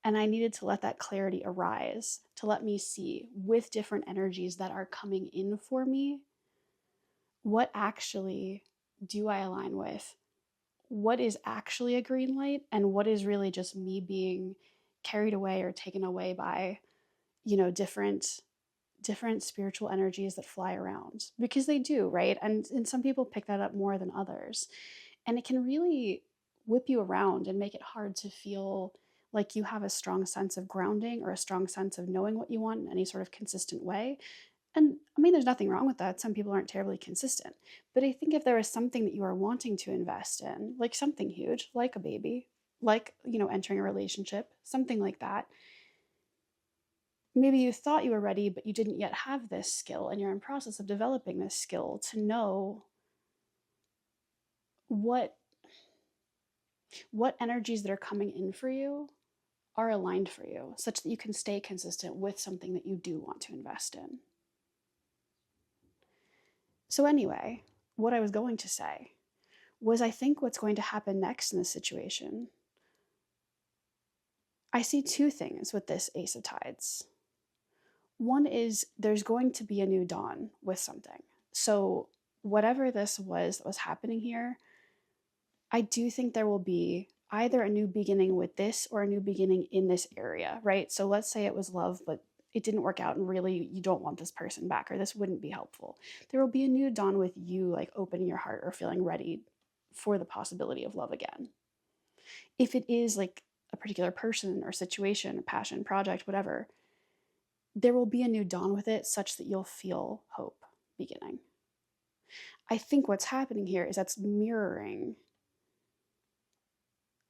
And I needed to let that clarity arise, to let me see with different energies that are coming in for me, what actually do I align with? What is actually a green light, and what is really just me being carried away or taken away by, different spiritual energies that fly around, because they do, right? And some people pick that up more than others. And it can really whip you around and make it hard to feel like you have a strong sense of grounding or a strong sense of knowing what you want in any sort of consistent way. And I mean, there's nothing wrong with that. Some people aren't terribly consistent. But I think if there is something that you are wanting to invest in, like something huge, like a baby, like, entering a relationship, something like that, maybe you thought you were ready, but you didn't yet have this skill, and you're in process of developing this skill to know what energies that are coming in for you are aligned for you, such that you can stay consistent with something that you do want to invest in. So anyway, what I was going to say was, I think what's going to happen next in this situation, I see two things with this Ace of Tides. One is there's going to be a new dawn with something. So whatever this was that was happening here, I do think there will be either a new beginning with this or a new beginning in this area, right? So let's say it was love, but it didn't work out and really you don't want this person back, or this wouldn't be helpful. There will be a new dawn with you, like opening your heart or feeling ready for the possibility of love again. If it is like a particular person or situation, passion, project, whatever, there will be a new dawn with it, such that you'll feel hope beginning. I think what's happening here is that's mirroring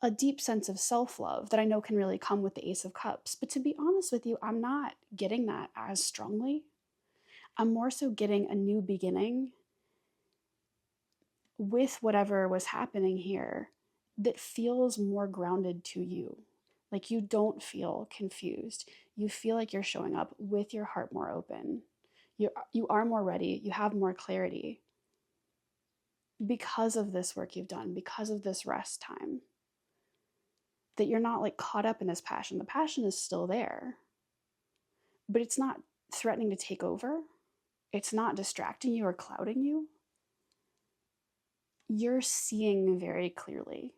a deep sense of self-love that I know can really come with the Ace of Cups. But to be honest with you, I'm not getting that as strongly. I'm more so getting a new beginning with whatever was happening here that feels more grounded to you. Like you don't feel confused. You feel like you're showing up with your heart more open. You are more ready. You have more clarity because of this work you've done, because of this rest time. That you're not like caught up in this passion. The passion is still there, but it's not threatening to take over. It's not distracting you or clouding you. You're seeing very clearly,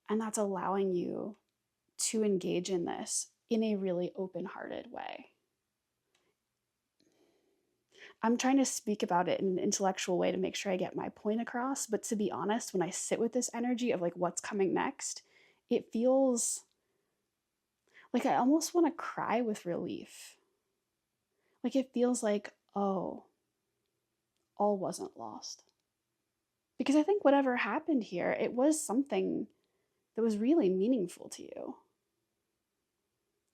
and that's allowing you to engage in this in a really open-hearted way. I'm trying to speak about it in an intellectual way to make sure I get my point across, but to be honest, when I sit with this energy of like what's coming next, it feels like I almost want to cry with relief. Like it feels like, oh, all wasn't lost. Because I think whatever happened here, it was something that was really meaningful to you.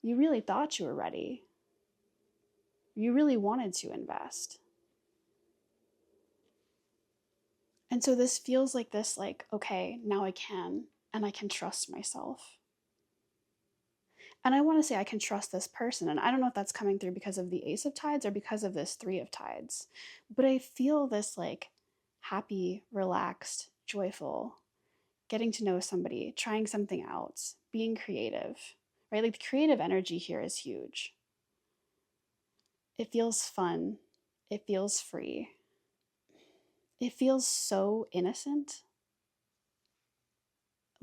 You really thought you were ready. You really wanted to invest. And so this feels like this, like, okay, now I can, and I can trust myself. And I want to say I can trust this person. And I don't know if that's coming through because of the Ace of Tides or because of this Three of Tides. But I feel this like happy, relaxed, joyful, getting to know somebody, trying something out, being creative, right? Like the creative energy here is huge. It feels fun. It feels free. It feels so innocent.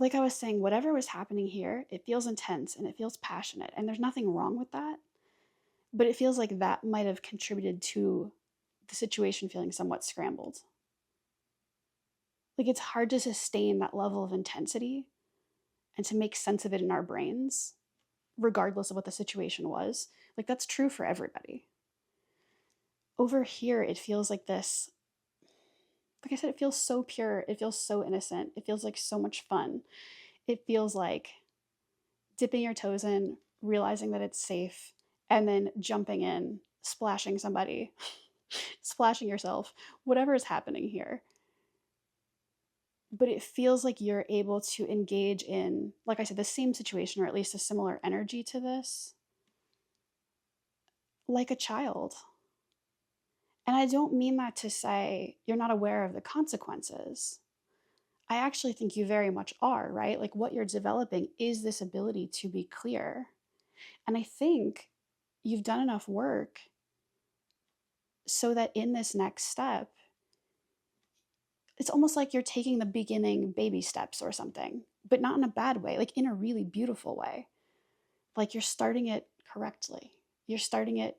Like I was saying, whatever was happening here, it feels intense and it feels passionate, and there's nothing wrong with that. But it feels like that might have contributed to the situation feeling somewhat scrambled. Like it's hard to sustain that level of intensity and to make sense of it in our brains, regardless of what the situation was. Like that's true for everybody. Over here, it feels like this, like I said, it feels so pure. It feels so innocent. It feels like so much fun. It feels like dipping your toes in, realizing that it's safe, and then jumping in, splashing somebody, splashing yourself, whatever is happening here. But it feels like you're able to engage in, like I said, the same situation, or at least a similar energy to this, like a child. And I don't mean that to say you're not aware of the consequences. I actually think you very much are, right? Like what you're developing is this ability to be clear And I think you've done enough work so that in this next step, it's almost like you're taking the beginning baby steps or something, but not in a bad way, like in a really beautiful way. Like you're starting it correctly. You're starting it,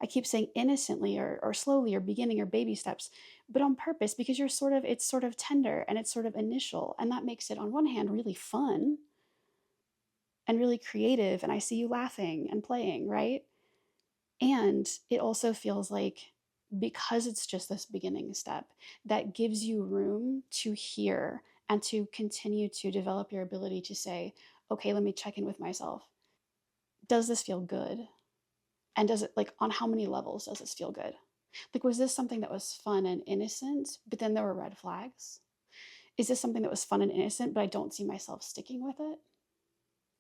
I keep saying innocently or slowly or beginning or baby steps, but on purpose, because it's sort of tender and it's sort of initial. And that makes it on one hand really fun and really creative. And I see you laughing and playing, right? And it also feels like, because it's just this beginning step, that gives you room to hear and to continue to develop your ability to say, okay, let me check in with myself. Does this feel good? And does it, like, on how many levels does this feel good? Like, was this something that was fun and innocent, but then there were red flags? Is this something that was fun and innocent, but I don't see myself sticking with it?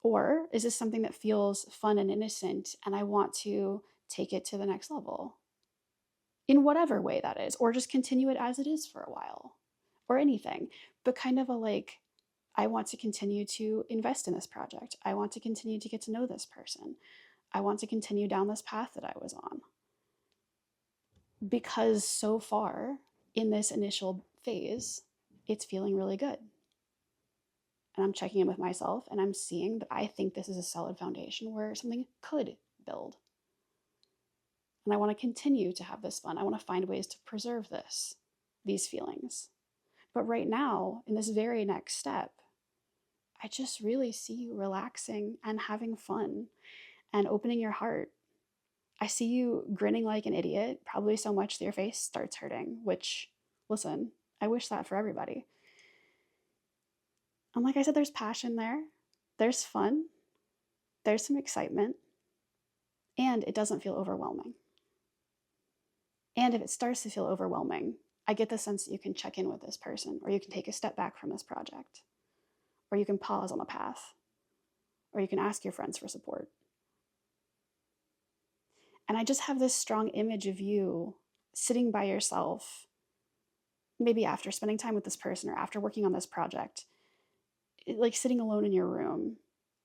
Or is this something that feels fun and innocent and I want to take it to the next level in whatever way that is, or just continue it as it is for a while, or anything, but kind of a like, I want to continue to invest in this project. I want to continue to get to know this person. I want to continue down this path that I was on. Because so far in this initial phase, it's feeling really good. And I'm checking in with myself and I'm seeing that I think this is a solid foundation where something could build. And I want to continue to have this fun. I want to find ways to preserve these feelings. But right now, in this very next step, I just really see you relaxing and having fun and opening your heart. I see you grinning like an idiot, probably so much that your face starts hurting, which, listen, I wish that for everybody. And like I said, there's passion there, there's fun, there's some excitement, and it doesn't feel overwhelming. And if it starts to feel overwhelming, I get the sense that you can check in with this person, or you can take a step back from this project, or you can pause on the path, or you can ask your friends for support. And I just have this strong image of you sitting by yourself, maybe after spending time with this person or after working on this project, like sitting alone in your room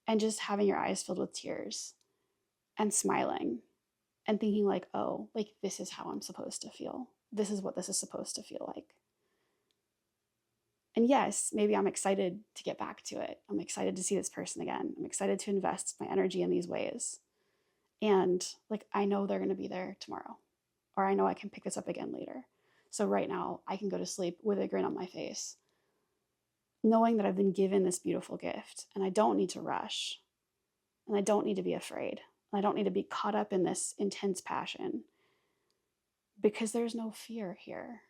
and just having your eyes filled with tears and smiling and thinking like, oh, like this is how I'm supposed to feel. This is what this is supposed to feel like. And yes, maybe I'm excited to get back to it. I'm excited to see this person again. I'm excited to invest my energy in these ways. And like, I know they're going to be there tomorrow, or I know I can pick this up again later. So right now I can go to sleep with a grin on my face, knowing that I've been given this beautiful gift and I don't need to rush and I don't need to be afraid. I don't need to be caught up in this intense passion because there's no fear here.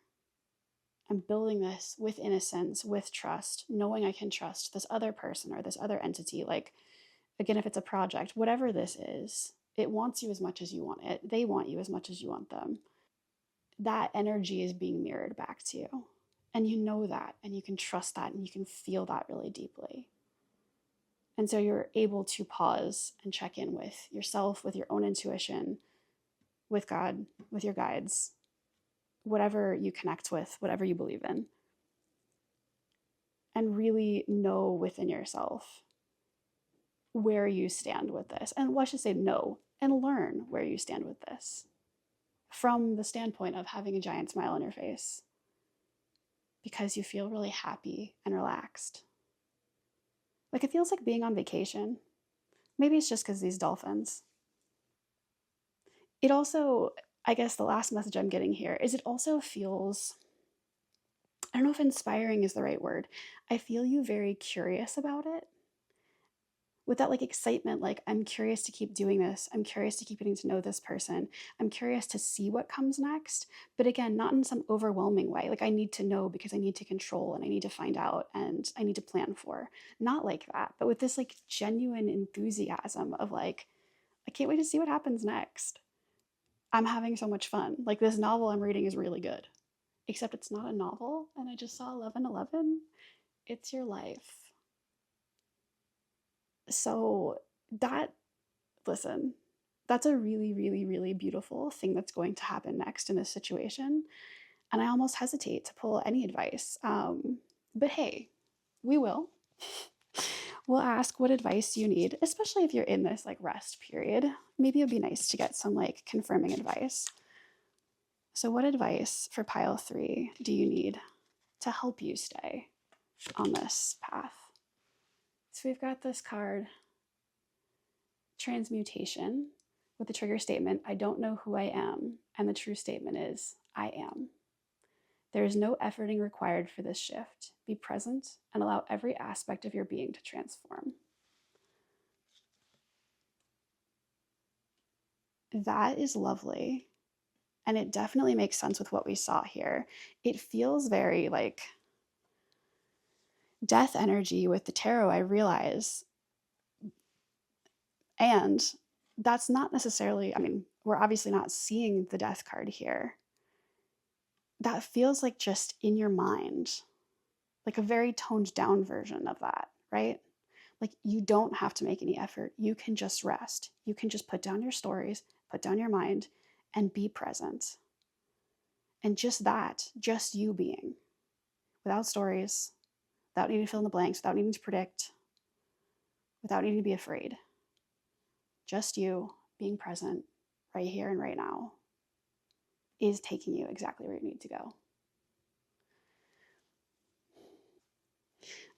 I'm building this with innocence, with trust, knowing I can trust this other person or this other entity. Like, again, if it's a project, whatever this is, it wants you as much as you want it. They want you as much as you want them. That energy is being mirrored back to you. And you know that, and you can trust that, and you can feel that really deeply. And so you're able to pause and check in with yourself, with your own intuition, with God, with your guides, whatever you connect with, whatever you believe in. And really know within yourself where you stand with this. And let's just say know and learn where you stand with this from the standpoint of having a giant smile on your face because you feel really happy and relaxed. Like it feels like being on vacation. Maybe it's just because these dolphins. It also, I guess the last message I'm getting here is it also feels, I don't know if inspiring is the right word. I feel you very curious about it. With that like excitement, like I'm curious to keep doing this. I'm curious to keep getting to know this person. I'm curious to see what comes next. But again, not in some overwhelming way. Like I need to know because I need to control and I need to find out and I need to plan for. Not like that, but with this like genuine enthusiasm of like, I can't wait to see what happens next. I'm having so much fun. Like this novel I'm reading is really good. Except it's not a novel and I just saw 1111. It's your life. So listen, that's a really, really, really beautiful thing that's going to happen next in this situation. And I almost hesitate to pull any advice. But hey, we will. we'll ask what advice you need, especially if you're in this like rest period. Maybe it'd be nice to get some like confirming advice. So what advice for pile 3 do you need to help you stay on this path? So we've got this card, transmutation, with the trigger statement, I don't know who I am. And the true statement is, I am. There is no efforting required for this shift. Be present and allow every aspect of your being to transform. That is lovely. And it definitely makes sense with what we saw here. It feels very like death energy with the tarot, I realize. And that's not necessarily, I mean, we're obviously not seeing the death card here. That feels like just in your mind, like a very toned down version of that, right? Like you don't have to make any effort. You can just rest. You can just put down your stories, put down your mind, and be present. And just that, just you being, without stories, without needing to fill in the blanks, without needing to predict, without needing to be afraid. Just you being present right here and right now is taking you exactly where you need to go.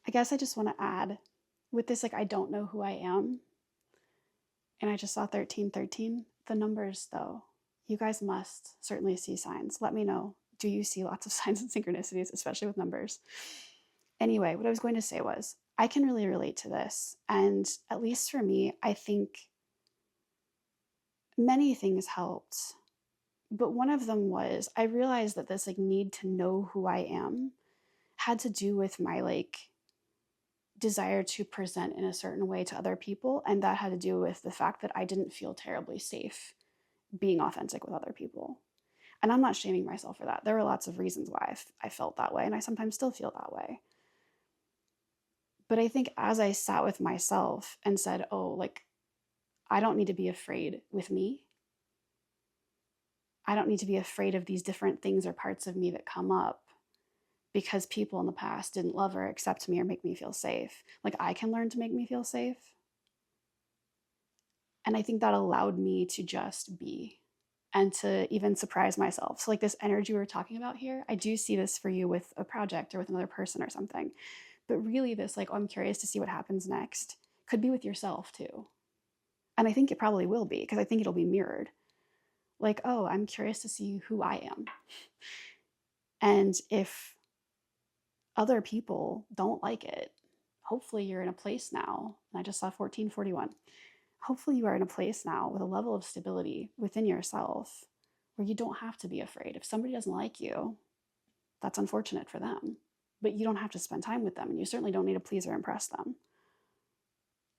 I guess I just want to add with this, like, I don't know who I am. And I just saw 1313. The numbers, though, you guys must certainly see signs. Let me know. Do you see lots of signs and synchronicities, especially with numbers? Anyway, what I was going to say was, I can really relate to this. And at least for me, I think many things helped. But one of them was, I realized that this like need to know who I am had to do with my like desire to present in a certain way to other people. And that had to do with the fact that I didn't feel terribly safe being authentic with other people. And I'm not shaming myself for that. There were lots of reasons why I felt that way, and I sometimes still feel that way. But I think as I sat with myself and said, oh, like, I don't need to be afraid with me. I don't need to be afraid of these different things or parts of me that come up because people in the past didn't love or accept me or make me feel safe. Like, I can learn to make me feel safe. And I think that allowed me to just be and to even surprise myself. So like this energy we're talking about here, I do see this for you with a project or with another person or something. But really this like, oh, I'm curious to see what happens next could be with yourself too. And I think it probably will be, because I think it'll be mirrored. Like, oh, I'm curious to see who I am. And if other people don't like it, hopefully you're in a place now, and I just saw 1441, hopefully you are in a place now with a level of stability within yourself where you don't have to be afraid. If somebody doesn't like you, that's unfortunate for them, but you don't have to spend time with them, and you certainly don't need to please or impress them.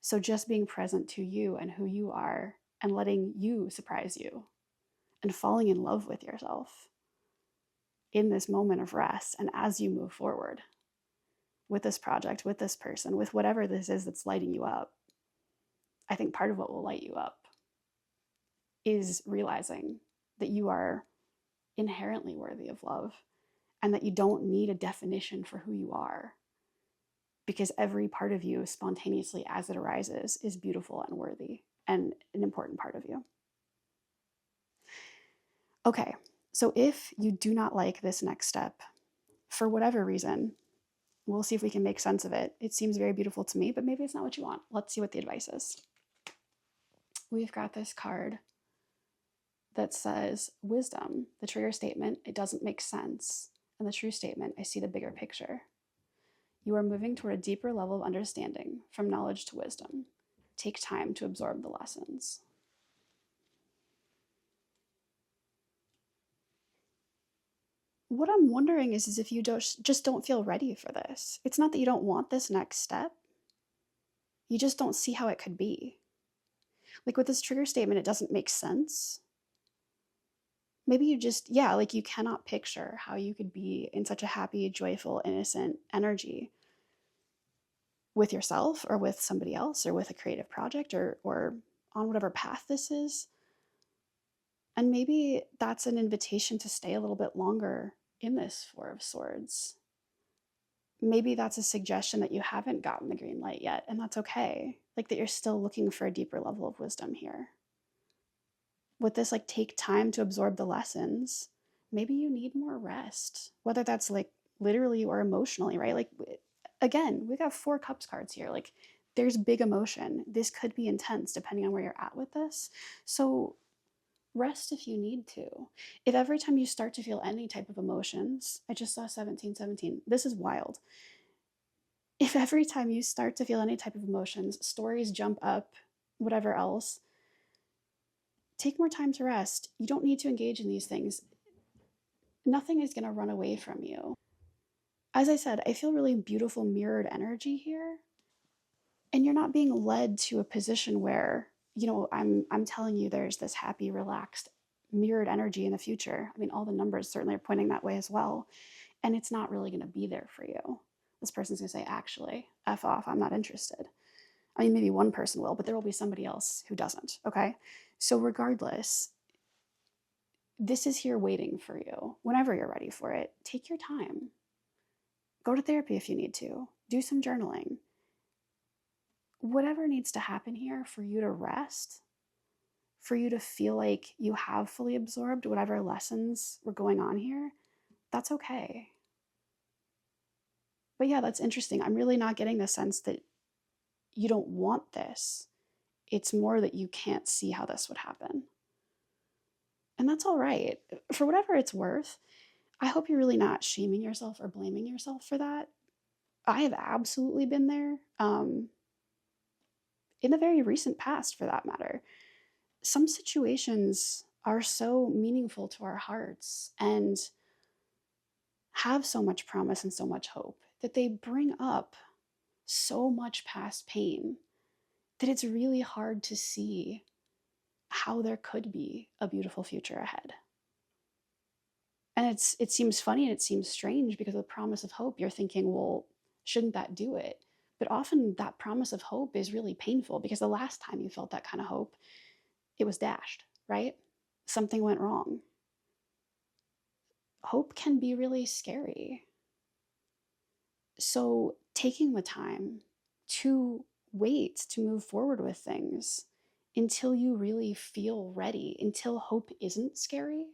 So just being present to you and who you are and letting you surprise you and falling in love with yourself in this moment of rest, and as you move forward with this project, with this person, with whatever this is that's lighting you up, I think part of what will light you up is realizing that you are inherently worthy of love and that you don't need a definition for who you are, because every part of you spontaneously as it arises is beautiful and worthy and an important part of you. Okay, so if you do not like this next step, for whatever reason, we'll see if we can make sense of it. It seems very beautiful to me, but maybe it's not what you want. Let's see what the advice is. We've got this card that says wisdom, the trigger statement, it doesn't make sense. And the true statement, I see the bigger picture. You are moving toward a deeper level of understanding, from knowledge to wisdom. Take time to absorb the lessons. What I'm wondering is if you just don't feel ready for this. It's not that you don't want this next step. You just don't see how it could be. Like with this trigger statement, it doesn't make sense. Maybe you just, like you cannot picture how you could be in such a happy, joyful, innocent energy with yourself or with somebody else or with a creative project or on whatever path this is. And maybe that's an invitation to stay a little bit longer in this Four of Swords. maybe that's a suggestion that you haven't gotten the green light yet, and that's okay. Like that you're still looking for a deeper level of wisdom here. With this, like, take time to absorb the lessons. Maybe you need more rest, whether that's like literally or emotionally, right? Like, again, we got 4 cups cards here. Like, there's big emotion. This could be intense depending on where you're at with this. So rest if you need to. If every time you start to feel any type of emotions, I just saw 1717. This is wild. If every time you start to feel any type of emotions, stories jump up, whatever else, take more time to rest. You don't need to engage in these things. Nothing is going to run away from you. As I said, I feel really beautiful mirrored energy here. And you're not being led to a position where, I'm telling you there's this happy, relaxed, mirrored energy in the future. I mean, all the numbers certainly are pointing that way as well. And it's not really going to be there for you. This person's going to say, actually, F off, I'm not interested. I mean, maybe one person will, but there will be somebody else who doesn't, okay? So regardless, this is here waiting for you. Whenever you're ready for it, take your time. Go to therapy if you need to. Do some journaling. Whatever needs to happen here for you to rest, for you to feel like you have fully absorbed whatever lessons were going on here, that's okay. But yeah, that's interesting. I'm really not getting the sense that you don't want this. It's more that you can't see how this would happen. And that's all right. For whatever it's worth, I hope you're really not shaming yourself or blaming yourself for that. I have absolutely been there, in the very recent past, for that matter. Some situations are so meaningful to our hearts and have so much promise and so much hope that they bring up so much past pain that it's really hard to see how there could be a beautiful future ahead. And it seems funny and it seems strange because with promise of hope, you're thinking, well, shouldn't that do it? But often that promise of hope is really painful because the last time you felt that kind of hope, it was dashed, right? Something went wrong. Hope can be really scary. So taking the time to wait to move forward with things until you really feel ready, until hope isn't scary,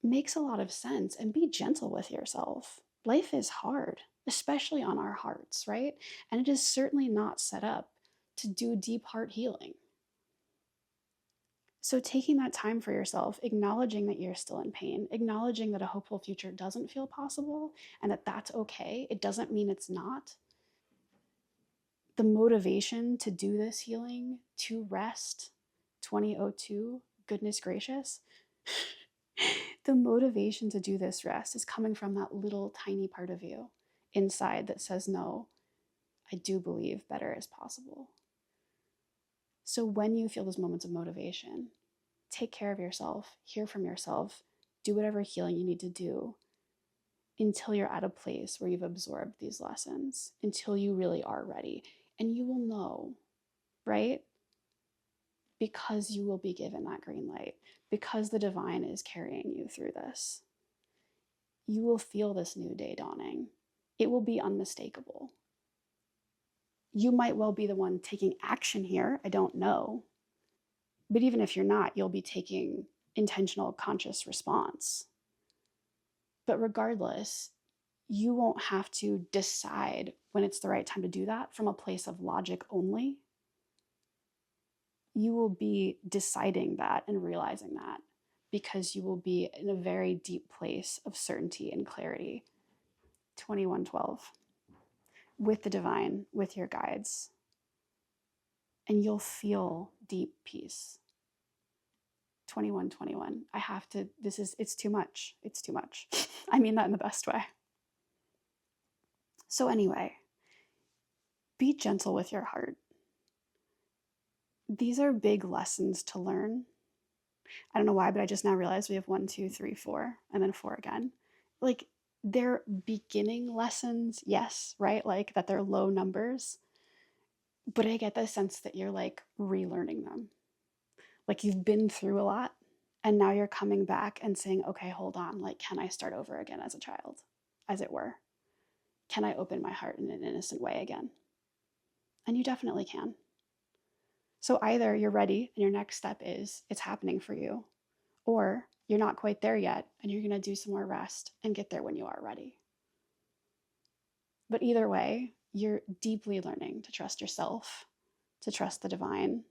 makes a lot of sense. And be gentle with yourself. Life is hard, especially on our hearts, right? And it is certainly not set up to do deep heart healing. So taking that time for yourself, acknowledging that you're still in pain, acknowledging that a hopeful future doesn't feel possible and that that's okay. It doesn't mean it's not. The motivation to do this healing, to rest, 2002, goodness gracious. The motivation to do this rest is coming from that little tiny part of you inside that says, no, I do believe better is possible. So when you feel those moments of motivation, take care of yourself, hear from yourself, do whatever healing you need to do until you're at a place where you've absorbed these lessons, until you really are ready. And you will know, right? Because you will be given that green light, because the divine is carrying you through this. You will feel this new day dawning. It will be unmistakable. You might well be the one taking action here. I don't know. But even if you're not, you'll be taking intentional, conscious response. But regardless, you won't have to decide when it's the right time to do that from a place of logic only. You will be deciding that and realizing that because you will be in a very deep place of certainty and clarity. 2112. With the divine, with your guides. And you'll feel deep peace. 2121. I have to, it's too much. It's too much. I mean that in the best way. So anyway, be gentle with your heart. These are big lessons to learn. I don't know why, but I just now realized we have 1, 2, 3, 4, and then 4 again. Like, they're beginning lessons, yes, right? Like that they're low numbers, but I get the sense that you're like relearning them. Like you've been through a lot and now you're coming back and saying, okay, hold on, like, can I start over again as a child, as it were? can I open my heart in an innocent way again? And you definitely can. So either you're ready and your next step is it's happening for you, or you're not quite there yet and you're going to do some more rest and get there when you are ready. But either way, you're deeply learning to trust yourself, to trust the divine,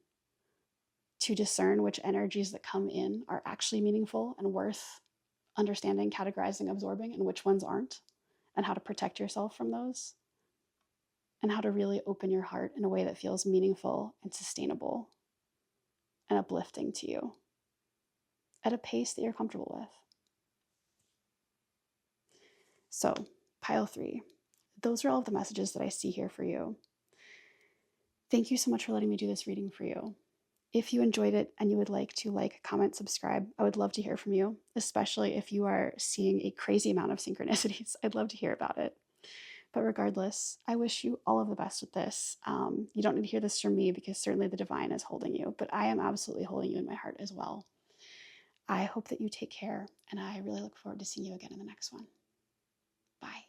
to discern which energies that come in are actually meaningful and worth understanding, categorizing, absorbing, and which ones aren't, and how to protect yourself from those, and how to really open your heart in a way that feels meaningful and sustainable and uplifting to you at a pace that you're comfortable with. So, pile 3. Those are all of the messages that I see here for you. Thank you so much for letting me do this reading for you. If you enjoyed it and you would like to like, comment, subscribe, I would love to hear from you, especially if you are seeing a crazy amount of synchronicities. I'd love to hear about it. But regardless, I wish you all of the best with this. You don't need to hear this from me because certainly the divine is holding you, but I am absolutely holding you in my heart as well. I hope that you take care, and I really look forward to seeing you again in the next one. Bye.